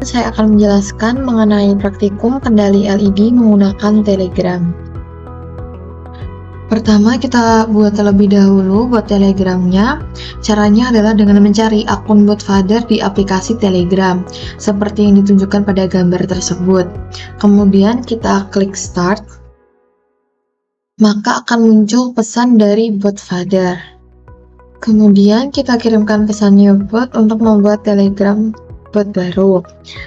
saya akan menjelaskan mengenai praktikum kendali LED menggunakan Telegram. Pertama, kita buat terlebih dahulu bot Telegramnya. Caranya adalah dengan mencari akun bot father di aplikasi Telegram, seperti yang ditunjukkan pada gambar tersebut. Kemudian kita klik start, maka akan muncul pesan dari bot father. Kemudian kita kirimkan pesannya bot untuk membuat Telegram bot baru.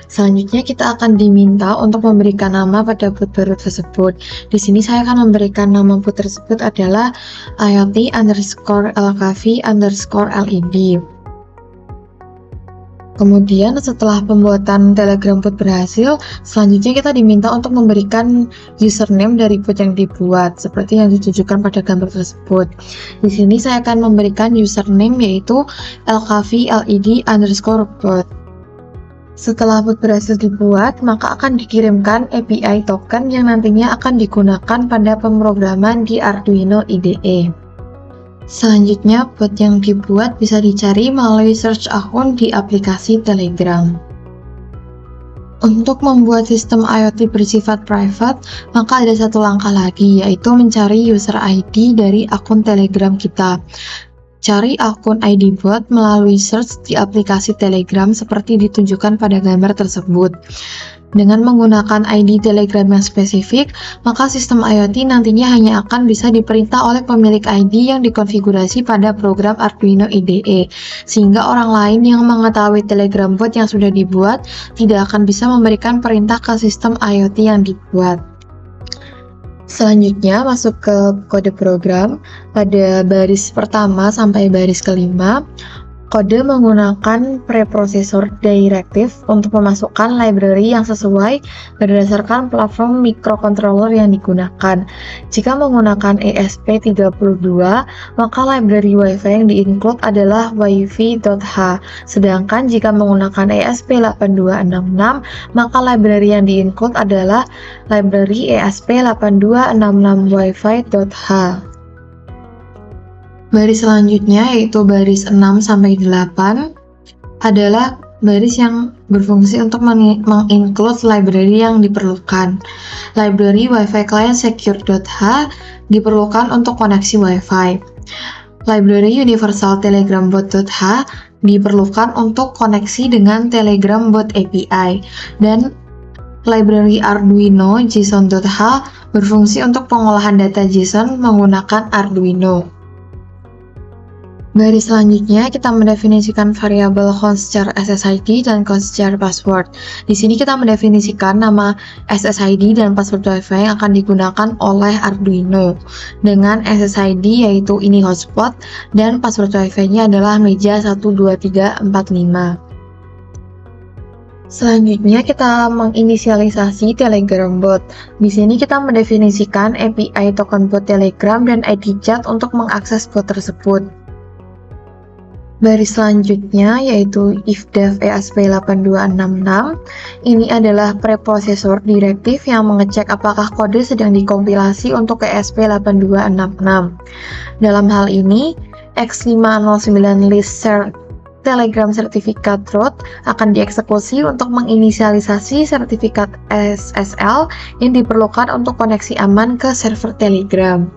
Selanjutnya kita akan diminta untuk memberikan nama pada bot baru tersebut. Di sini saya akan memberikan nama bot tersebut adalah IoT_LKV_LED. Kemudian setelah pembuatan Telegram bot berhasil, selanjutnya kita diminta untuk memberikan username dari bot yang dibuat, seperti yang ditunjukkan pada gambar tersebut. Di sini saya akan memberikan username yaitu LKV_LED_bot. Setelah bot berhasil dibuat, maka akan dikirimkan API token yang nantinya akan digunakan pada pemrograman di Arduino IDE. Selanjutnya, bot yang dibuat bisa dicari melalui search akun di aplikasi Telegram. Untuk membuat sistem IoT bersifat private, maka ada satu langkah lagi, yaitu mencari user ID dari akun Telegram kita. Cari akun ID bot melalui search di aplikasi Telegram seperti ditunjukkan pada gambar tersebut. Dengan menggunakan ID Telegram yang spesifik, maka sistem IoT nantinya hanya akan bisa diperintah oleh pemilik ID yang dikonfigurasi pada program Arduino IDE, sehingga orang lain yang mengetahui Telegram bot yang sudah dibuat tidak akan bisa memberikan perintah ke sistem IoT yang dibuat. Selanjutnya masuk ke kode program. Pada baris pertama sampai baris kelima, kode menggunakan preprocessor directive untuk memasukkan library yang sesuai berdasarkan platform microcontroller yang digunakan. Jika menggunakan ESP32, maka library Wi-Fi yang di-include adalah wifi.h. Sedangkan jika menggunakan ESP8266, maka library yang di-include adalah library ESP8266 wifi.h. Baris selanjutnya yaitu baris 6-8 adalah baris yang berfungsi untuk menginclude library yang diperlukan. Library Wi-Fi Client Secure.h diperlukan untuk koneksi Wi-Fi. Library Universal Telegram Bot.h diperlukan untuk koneksi dengan Telegram Bot API. Dan library Arduino JSON.h berfungsi untuk pengolahan data JSON menggunakan Arduino. Baris selanjutnya kita mendefinisikan variabel const_char SSID dan const_char password. Di sini kita mendefinisikan nama SSID dan password Wi-Fi yang akan digunakan oleh Arduino dengan SSID yaitu ini hotspot dan password Wi-Fi-nya adalah meja 12345. Selanjutnya kita menginisialisasi Telegram bot. Di sini kita mendefinisikan API token bot Telegram dan ID chat untuk mengakses bot tersebut. Baris selanjutnya yaitu ifdef ESP8266. Ini adalah preprocessor directive yang mengecek apakah kode sedang dikompilasi untuk ESP8266. Dalam hal ini, X509 list Telegram sertifikat root akan dieksekusi untuk menginisialisasi sertifikat SSL yang diperlukan untuk koneksi aman ke server Telegram.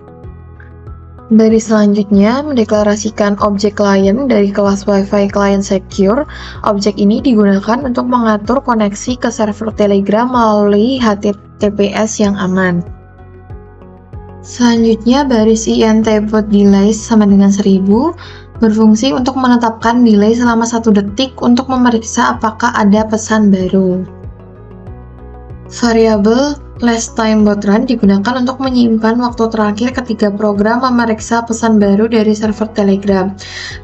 Baris selanjutnya mendeklarasikan objek client dari kelas Wi-Fi Client Secure. Objek ini digunakan untuk mengatur koneksi ke server Telegram melalui HTTPS yang aman. Selanjutnya baris int bot delay sama dengan 1000 berfungsi untuk menetapkan delay selama 1 detik untuk memeriksa apakah ada pesan baru. Variabel last time bot run digunakan untuk menyimpan waktu terakhir ketika program memeriksa pesan baru dari server Telegram.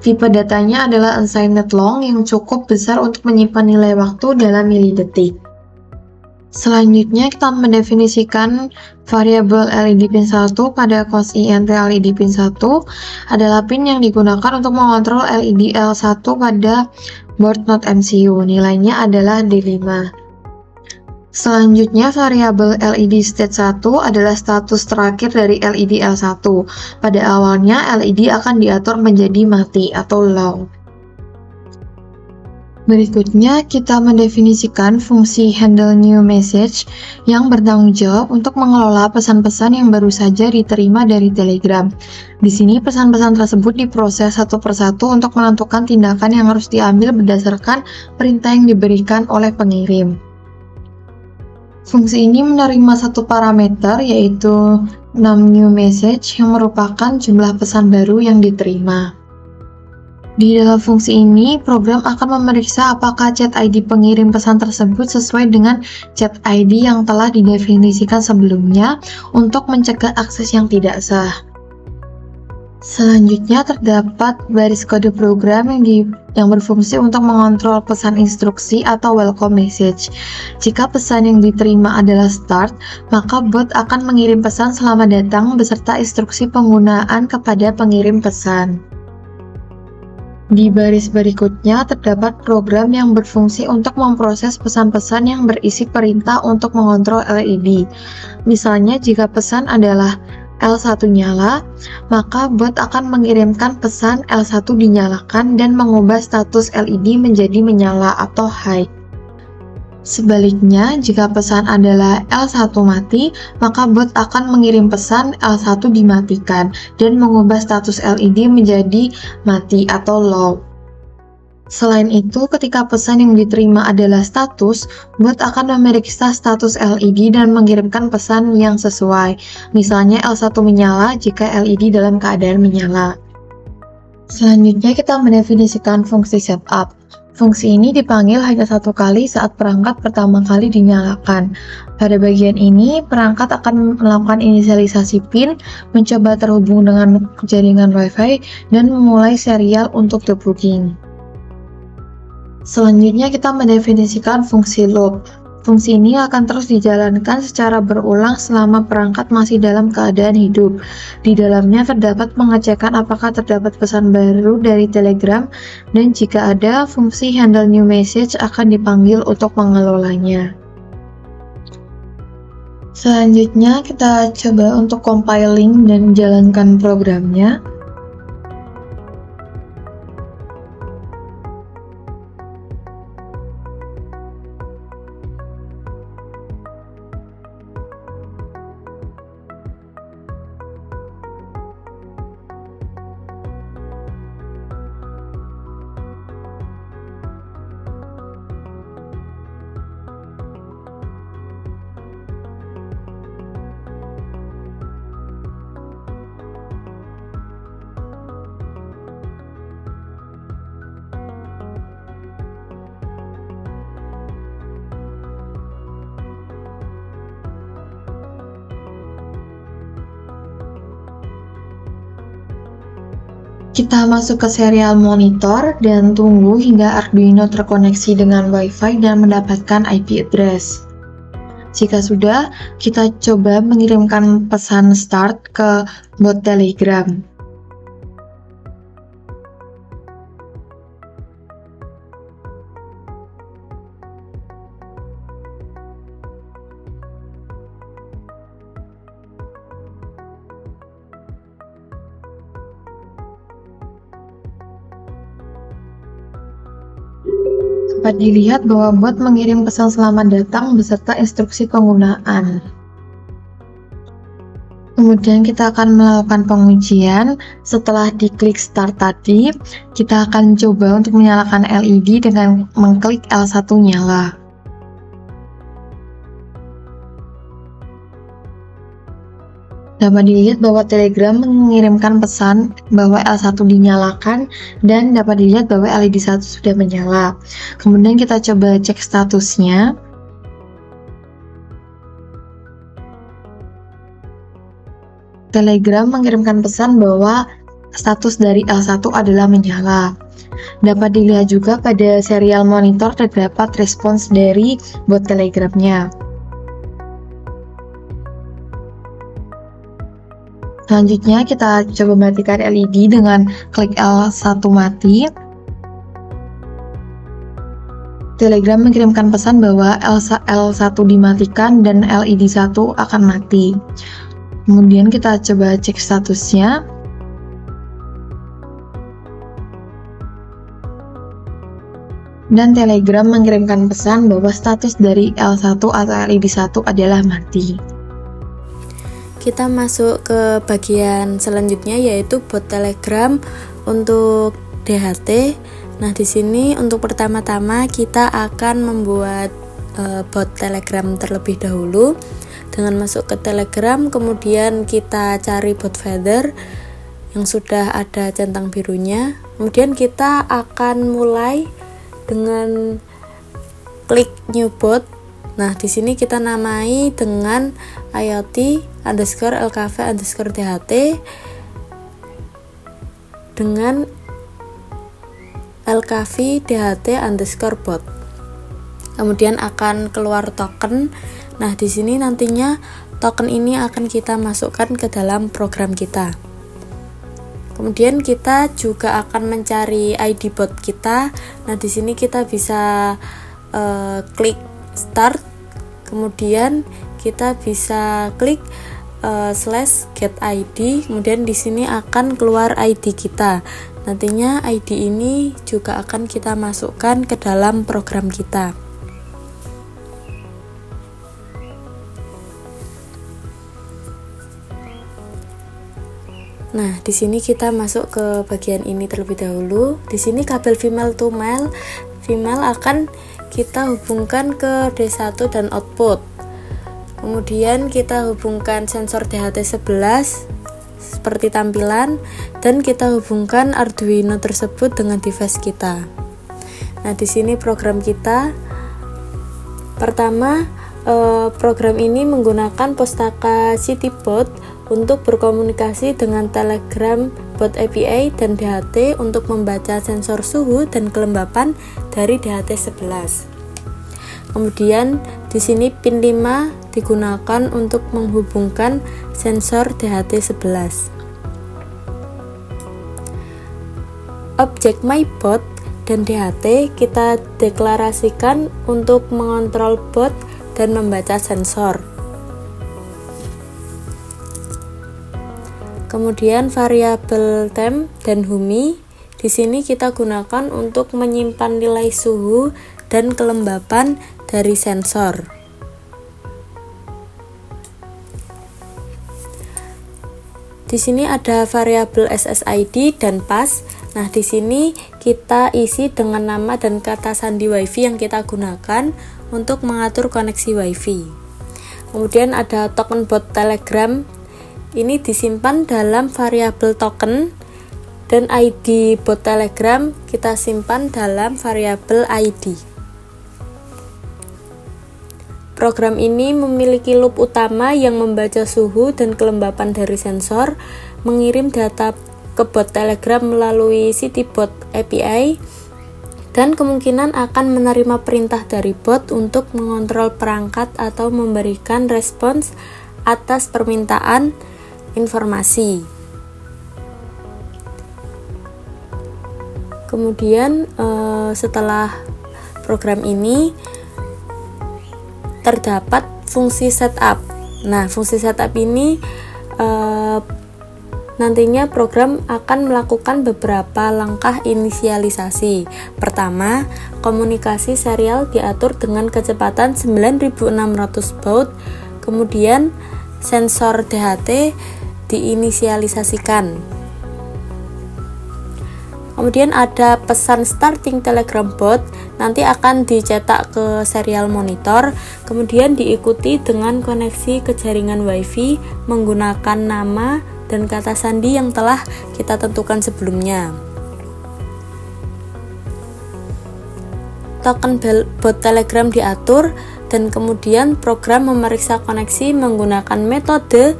Tipe datanya adalah unsigned long yang cukup besar untuk menyimpan nilai waktu dalam milidetik. Selanjutnya kita mendefinisikan variabel LED pin 1 pada cos int LED pin 1 adalah pin yang digunakan untuk mengontrol LED L1 pada board node MCU. Nilainya adalah D5. Selanjutnya variabel LED state 1 adalah status terakhir dari LED L1. Pada awalnya LED akan diatur menjadi mati atau low. Berikutnya, kita mendefinisikan fungsi handle new message yang bertanggung jawab untuk mengelola pesan-pesan yang baru saja diterima dari Telegram. Di sini, pesan-pesan tersebut diproses satu persatu untuk menentukan tindakan yang harus diambil berdasarkan perintah yang diberikan oleh pengirim. Fungsi ini menerima satu parameter, yaitu num new message, yang merupakan jumlah pesan baru yang diterima. Di dalam fungsi ini, program akan memeriksa apakah chat ID pengirim pesan tersebut sesuai dengan chat ID yang telah didefinisikan sebelumnya untuk mencegah akses yang tidak sah. Selanjutnya, terdapat baris kode program yang berfungsi untuk mengontrol pesan instruksi atau welcome message. Jika pesan yang diterima adalah start, maka bot akan mengirim pesan selamat datang beserta instruksi penggunaan kepada pengirim pesan. Di baris berikutnya terdapat program yang berfungsi untuk memproses pesan-pesan yang berisi perintah untuk mengontrol LED. Misalnya, jika pesan adalah L1 nyala, maka bot akan mengirimkan pesan L1 dinyalakan dan mengubah status LED menjadi menyala atau high. Sebaliknya, jika pesan adalah L1 mati, maka bot akan mengirim pesan L1 dimatikan dan mengubah status LED menjadi mati atau low. Selain itu, ketika pesan yang diterima adalah status, bot akan memeriksa status LED dan mengirimkan pesan yang sesuai. Misalnya L1 menyala jika LED dalam keadaan menyala. Selanjutnya kita mendefinisikan fungsi setup. Fungsi ini dipanggil hanya satu kali saat perangkat pertama kali dinyalakan. Pada bagian ini, perangkat akan melakukan inisialisasi PIN, mencoba terhubung dengan jaringan Wi-Fi, dan memulai serial untuk debugging. Selanjutnya kita mendefinisikan fungsi loop. Fungsi ini akan terus dijalankan secara berulang selama perangkat masih dalam keadaan hidup. Di dalamnya terdapat pengecekan apakah terdapat pesan baru dari Telegram, dan jika ada, fungsi handle new message akan dipanggil untuk mengelolanya. Selanjutnya kita coba untuk compiling dan jalankan programnya. Kita masuk ke serial monitor dan tunggu hingga Arduino terkoneksi dengan Wi-Fi dan mendapatkan IP address. Jika sudah, kita coba mengirimkan pesan start ke bot Telegram. Dapat dilihat bahwa bot mengirim pesan selamat datang beserta instruksi penggunaan. Kemudian kita akan melakukan pengujian. Setelah diklik start tadi, kita akan coba untuk menyalakan LED dengan mengklik L1 nyala. Dapat dilihat bahwa Telegram mengirimkan pesan bahwa L1 dinyalakan dan dapat dilihat bahwa LED 1 sudah menyala. Kemudian kita coba cek statusnya. Telegram mengirimkan pesan bahwa status dari L1 adalah menyala. Dapat dilihat juga pada serial monitor terdapat respons dari bot Telegramnya. Selanjutnya kita coba matikan LED dengan klik L1 mati. Telegram mengirimkan pesan bahwa L1 dimatikan dan LED 1 akan mati. Kemudian kita coba cek statusnya. Dan Telegram mengirimkan pesan bahwa status dari L1 atau LED1 adalah mati. Kita masuk ke bagian selanjutnya, yaitu bot Telegram untuk DHT. Nah, di sini untuk pertama-tama kita akan membuat bot Telegram terlebih dahulu. Dengan masuk ke Telegram, kemudian kita cari bot feather yang sudah ada centang birunya. Kemudian kita akan mulai dengan klik new bot. Nah, di sini kita namai dengan IoT_LKV_DHT dengan LKV DHT_bot. Kemudian akan keluar token. Nah, di sini nantinya token ini akan kita masukkan ke dalam program kita. Kemudian kita juga akan mencari ID bot kita. Nah, di sini kita bisa klik start. Kemudian kita bisa klik /get ID. Kemudian di sini akan keluar ID kita. Nantinya ID ini juga akan kita masukkan ke dalam program kita. Nah, di sini kita masuk ke bagian ini terlebih dahulu. Di sini kabel female to male. Female akan kita hubungkan ke D1 dan output. Kemudian kita hubungkan sensor DHT11 seperti tampilan, dan kita hubungkan Arduino tersebut dengan device kita. Nah, di sini program kita. Pertama, program ini menggunakan Pustaka CityBot untuk berkomunikasi dengan Telegram bot API dan DHT untuk membaca sensor suhu dan kelembapan dari DHT11. Kemudian di sini pin 5 digunakan untuk menghubungkan sensor DHT11. Objek MyBot dan DHT kita deklarasikan untuk mengontrol bot dan membaca sensor. Kemudian variabel temp dan humi di sini kita gunakan untuk menyimpan nilai suhu dan kelembapan dari sensor. Di sini ada variabel SSID dan pass. Nah, di sini kita isi dengan nama dan kata sandi WiFi yang kita gunakan untuk mengatur koneksi WiFi. Kemudian ada token bot Telegram. Ini disimpan dalam variabel token, dan ID bot Telegram kita simpan dalam variabel ID. Program ini memiliki loop utama yang membaca suhu dan kelembapan dari sensor, mengirim data ke bot Telegram melalui CityBot API, dan kemungkinan akan menerima perintah dari bot untuk mengontrol perangkat atau memberikan respons atas permintaan informasi. Kemudian setelah program ini terdapat fungsi setup. Nah, fungsi setup ini nantinya program akan melakukan beberapa langkah inisialisasi. Pertama, komunikasi serial diatur dengan kecepatan 9600 baud. Kemudian sensor DHT diinisialisasikan. Kemudian ada pesan starting Telegram bot, nanti akan dicetak ke serial monitor, kemudian diikuti dengan koneksi ke jaringan WiFi menggunakan nama dan kata sandi yang telah kita tentukan sebelumnya. Token bot Telegram diatur, dan kemudian program memeriksa koneksi menggunakan metode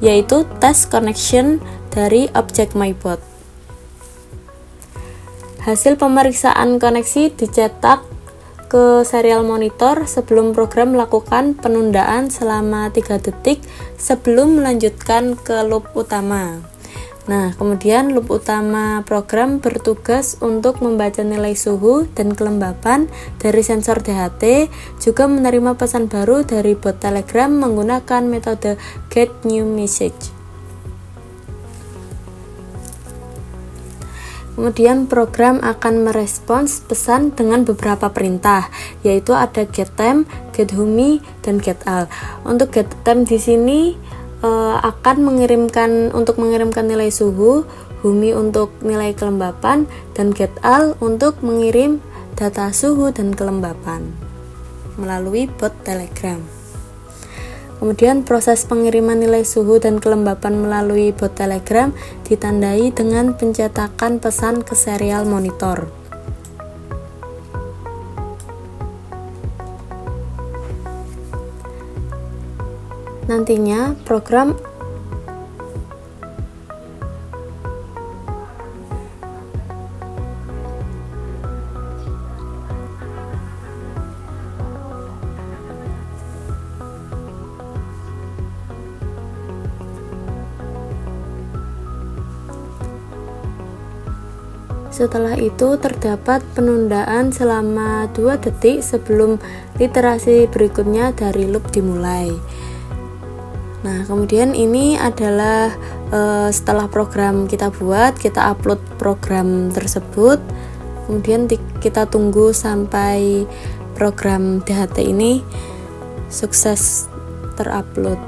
yaitu test connection dari objek MyBot. Hasil pemeriksaan koneksi dicetak ke serial monitor sebelum program melakukan penundaan selama 3 detik sebelum melanjutkan ke loop utama. Nah, kemudian loop utama program bertugas untuk membaca nilai suhu dan kelembapan dari sensor DHT, juga menerima pesan baru dari bot Telegram menggunakan metode get new message. Kemudian program akan merespons pesan dengan beberapa perintah, yaitu ada getTemp, getHumi, dan getAll. Untuk getTemp di sini akan mengirimkan nilai suhu, Humi untuk nilai kelembapan, dan getAll untuk mengirim data suhu dan kelembapan melalui bot Telegram. Kemudian proses pengiriman nilai suhu dan kelembapan melalui bot Telegram ditandai dengan pencetakan pesan ke serial monitor. Nantinya program Setelah itu terdapat penundaan selama 2 detik sebelum literasi berikutnya dari loop dimulai. Nah, kemudian ini adalah setelah program kita buat, kita upload program tersebut. Kemudian kita tunggu sampai program DHT ini sukses terupload.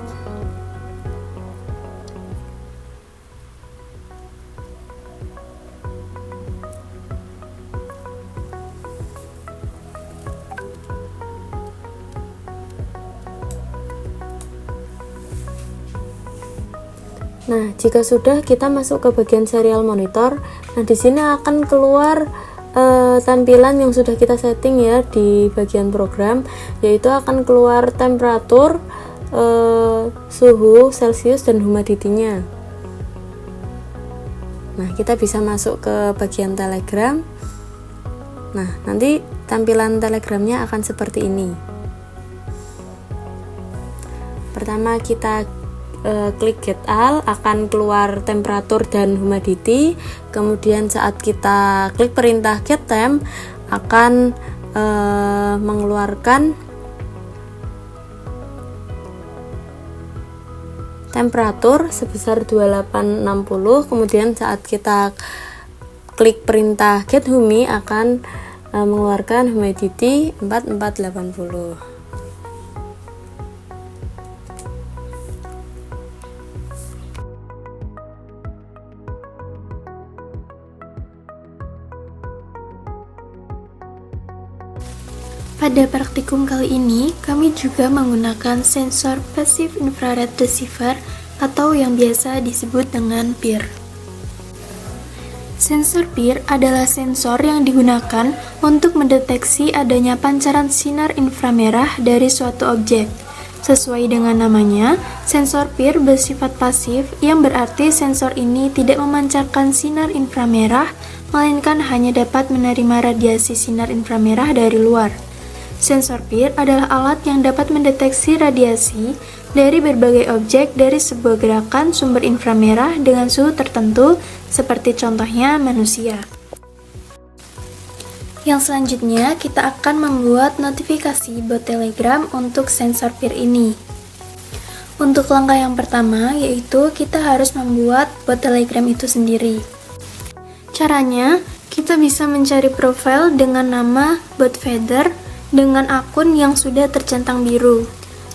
Nah, jika sudah, kita masuk ke bagian serial monitor. Nah, di sini akan keluar tampilan yang sudah kita setting ya di bagian program, yaitu akan keluar temperatur, suhu Celcius dan humidity-nya. Nah, kita bisa masuk ke bagian Telegram. Nah, nanti tampilan Telegramnya akan seperti ini. Pertama kita klik getAll, akan keluar temperatur dan humidity. Kemudian saat kita klik perintah getTemp akan mengeluarkan temperatur sebesar 2860. Kemudian saat kita klik perintah getHumi akan mengeluarkan humidity 4480. Pada praktikum kali ini, kami juga menggunakan sensor Passive Infrared Receiver atau yang biasa disebut dengan PIR. Sensor PIR adalah sensor yang digunakan untuk mendeteksi adanya pancaran sinar inframerah dari suatu objek. Sesuai dengan namanya, sensor PIR bersifat pasif, yang berarti sensor ini tidak memancarkan sinar inframerah, melainkan hanya dapat menerima radiasi sinar inframerah dari luar. Sensor PIR adalah alat yang dapat mendeteksi radiasi dari berbagai objek dari sebuah gerakan sumber inframerah dengan suhu tertentu, seperti contohnya manusia. Yang selanjutnya, kita akan membuat notifikasi bot Telegram untuk sensor PIR ini. Untuk langkah yang pertama, yaitu kita harus membuat bot Telegram itu sendiri. Caranya, kita bisa mencari profil dengan nama bot feeder dengan akun yang sudah tercentang biru.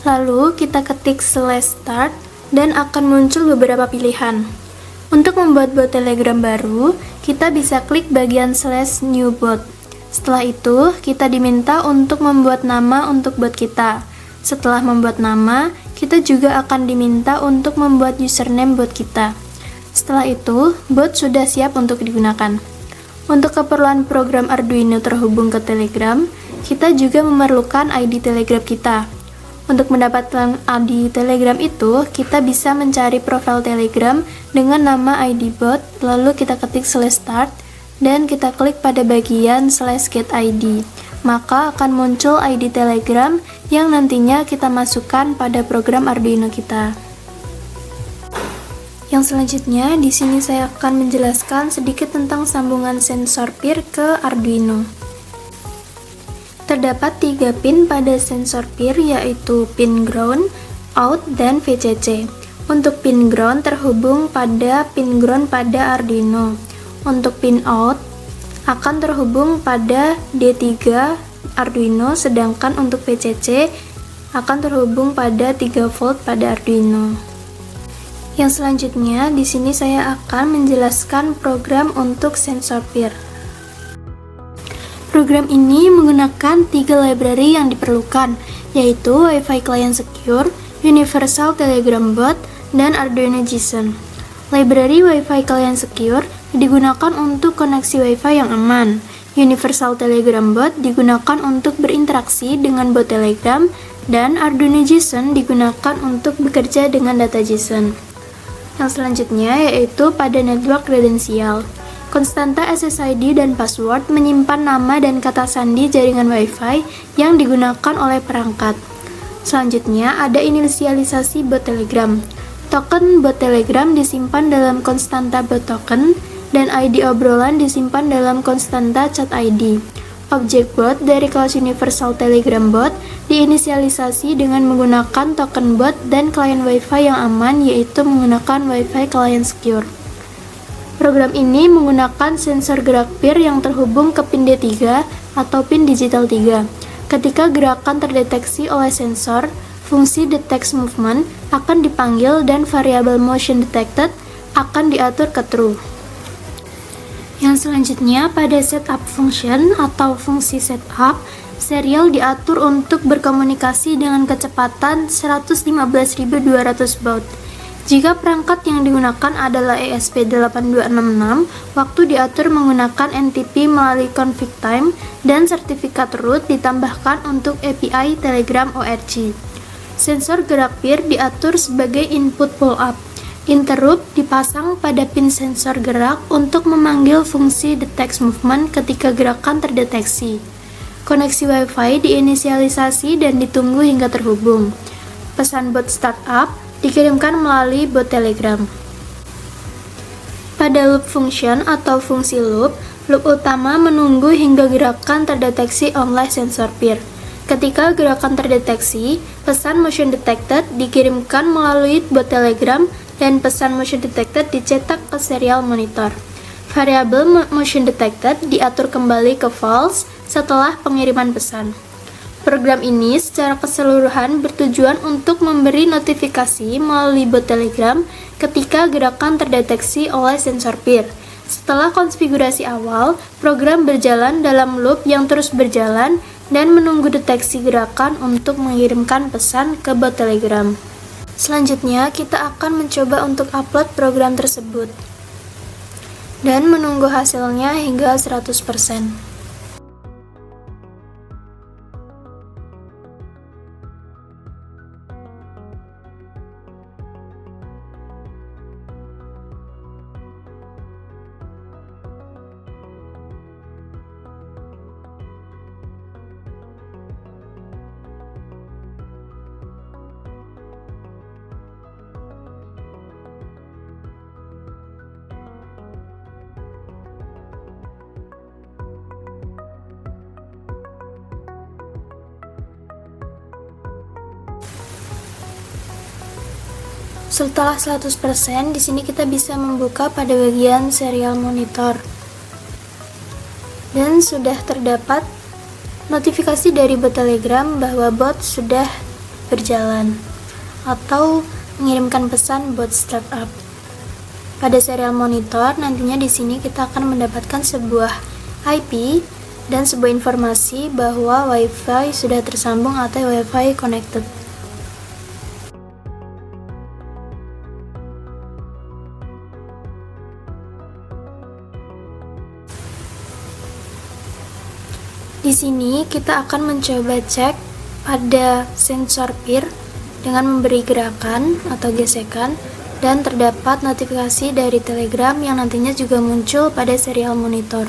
Lalu kita ketik /start dan akan muncul beberapa pilihan. Untuk membuat bot Telegram baru, kita bisa klik bagian /newbot. Setelah itu, kita diminta untuk membuat nama untuk bot kita. Setelah membuat nama, kita juga akan diminta untuk membuat username bot kita. Setelah itu, bot sudah siap untuk digunakan. Untuk keperluan program Arduino terhubung ke Telegram, kita juga memerlukan ID Telegram kita. Untuk mendapatkan ID Telegram itu, kita bisa mencari profil Telegram dengan nama ID bot, lalu kita ketik /start dan kita klik pada bagian /getID. Maka akan muncul ID Telegram yang nantinya kita masukkan pada program Arduino kita. Yang selanjutnya, di sini saya akan menjelaskan sedikit tentang sambungan sensor PIR ke Arduino. Terdapat 3 pin pada sensor PIR, yaitu pin ground, out, dan VCC. Untuk pin ground terhubung pada pin ground pada Arduino. untuk pinout akan terhubung pada D3 Arduino, sedangkan untuk PCC akan terhubung pada 3 volt pada Arduino. Yang selanjutnya, di sini saya akan menjelaskan program untuk sensor peer. Program ini menggunakan 3 library yang diperlukan, yaitu Wi-Fi Client Secure, Universal Telegram Bot, dan Arduino JSON. Library Wi-Fi Client Secure digunakan untuk koneksi Wi-Fi yang aman. Universal Telegram Bot digunakan untuk berinteraksi dengan bot Telegram, dan Arduino JSON digunakan untuk bekerja dengan data JSON. Yang selanjutnya yaitu pada network kredensial. Konstanta SSID dan password menyimpan nama dan kata sandi jaringan Wi-Fi yang digunakan oleh perangkat. Selanjutnya ada inisialisasi bot Telegram. Token bot Telegram disimpan dalam konstanta bot token, dan ID obrolan disimpan dalam konstanta chat ID. Objek bot dari kelas Universal Telegram Bot diinisialisasi dengan menggunakan token bot dan klien Wi-Fi yang aman, yaitu menggunakan Wi-Fi Client Secure. Program ini menggunakan sensor gerak peer yang terhubung ke pin D3 atau pin digital 3. Ketika gerakan terdeteksi oleh sensor, fungsi detect movement akan dipanggil dan variabel motion detected akan diatur ke true. Yang selanjutnya pada setup function atau fungsi setup, serial diatur untuk berkomunikasi dengan kecepatan 115.200 baud. Jika perangkat yang digunakan adalah ESP8266, waktu diatur menggunakan NTP melalui config time, dan sertifikat root ditambahkan untuk API Telegram ORG. Sensor gerak peer diatur sebagai input pull up. Interrupt dipasang pada pin sensor gerak untuk memanggil fungsi detect movement ketika gerakan terdeteksi. Koneksi Wi-Fi diinisialisasi dan ditunggu hingga terhubung. Pesan bot startup dikirimkan melalui bot Telegram. Pada loop function atau fungsi loop utama menunggu hingga gerakan terdeteksi oleh sensor peer. Ketika gerakan terdeteksi, pesan motion detected dikirimkan melalui bot Telegram dan pesan motion detected dicetak ke serial monitor. Variabel motion detected diatur kembali ke false setelah pengiriman pesan. Program ini secara keseluruhan bertujuan untuk memberi notifikasi melalui bot Telegram ketika gerakan terdeteksi oleh sensor peer. Setelah konfigurasi awal, program berjalan dalam loop yang terus berjalan dan menunggu deteksi gerakan untuk mengirimkan pesan ke bot Telegram. Selanjutnya, kita akan mencoba untuk upload program tersebut dan menunggu hasilnya hingga 100%. Setelah 100%, di sini kita bisa membuka pada bagian serial monitor. Dan sudah terdapat notifikasi dari bot Telegram bahwa bot sudah berjalan atau mengirimkan pesan bot startup. Pada serial monitor, nantinya di sini kita akan mendapatkan sebuah IP dan sebuah informasi bahwa Wi-Fi sudah tersambung atau Wi-Fi connected. Di sini kita akan mencoba cek pada sensor peer dengan memberi gerakan atau gesekan, dan terdapat notifikasi dari Telegram yang nantinya juga muncul pada serial monitor.